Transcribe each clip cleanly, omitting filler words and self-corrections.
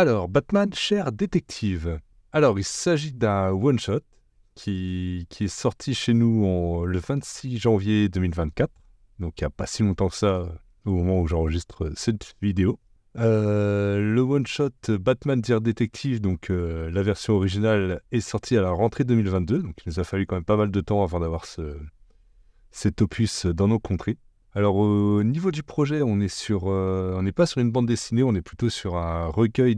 Alors, Batman Cher Détective. Alors, il s'agit d'un one-shot qui est sorti chez nous le 26 janvier 2024. Donc, il n'y a pas si longtemps que ça, au moment où j'enregistre cette vidéo. Le one-shot Batman Cher Détective, donc la version originale, est sortie à la rentrée 2022. Donc, il nous a fallu quand même pas mal de temps avant d'avoir cet opus dans nos contrées. Alors au niveau du projet, on n'est pas sur une bande dessinée, on est plutôt sur un recueil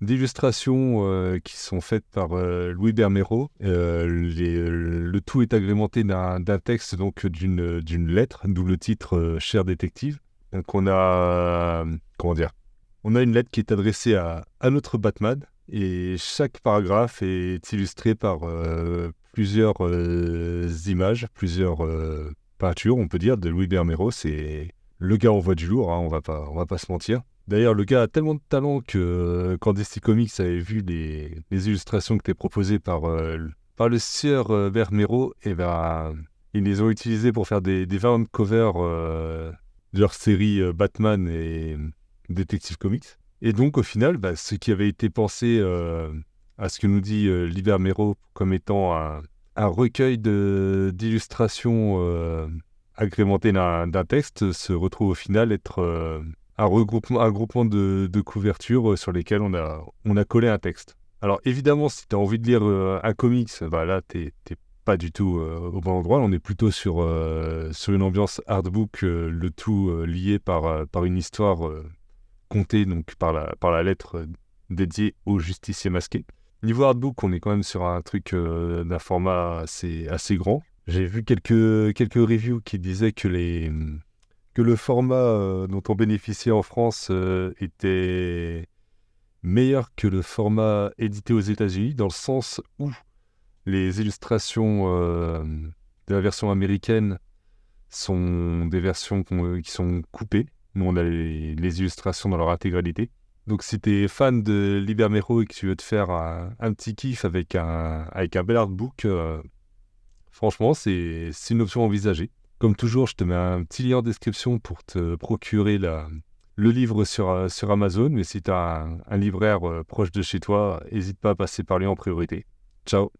d'illustrations qui sont faites par Louis Bermero. Le tout est agrémenté d'un texte, donc d'une lettre, d'où le titre Cher détective. Donc on a on a une lettre qui est adressée à notre Batman, et chaque paragraphe est illustré par plusieurs images, plusieurs peinture, on peut dire, de Louis Bermero. C'est le gars envoie du lourd, hein, on va pas se mentir. D'ailleurs, le gars a tellement de talent que quand DC Comics avait vu les illustrations qui étaient proposées par le sieur Bermero, et ben, ils les ont utilisées pour faire des variant covers de leur série Batman et Detective Comics. Et donc, au final, ce qui avait été pensé à ce que nous dit Louis Bermero comme étant un recueil d'illustrations agrémenté d'un texte se retrouve au final être un groupement de couvertures sur lesquelles on a collé un texte. Alors évidemment, si tu as envie de lire un comics, là, t'es pas du tout au bon endroit. On est plutôt sur une ambiance artbook, le tout lié par une histoire contée donc, par la lettre dédiée au justicier masqué. Niveau artbook, on est quand même sur un truc d'un format assez grand. J'ai vu quelques reviews qui disaient que le format dont on bénéficiait en France était meilleur que le format édité aux États-Unis, dans le sens où les illustrations de la version américaine sont des versions qui sont coupées. Nous, on a les illustrations dans leur intégralité. Donc, si tu es fan de Libermero et que tu veux te faire un petit kiff avec un bel artbook, franchement, c'est une option envisagée. Comme toujours, je te mets un petit lien en description pour te procurer le livre sur Amazon. Mais si tu as un libraire proche de chez toi, n'hésite pas à passer par lui en priorité. Ciao!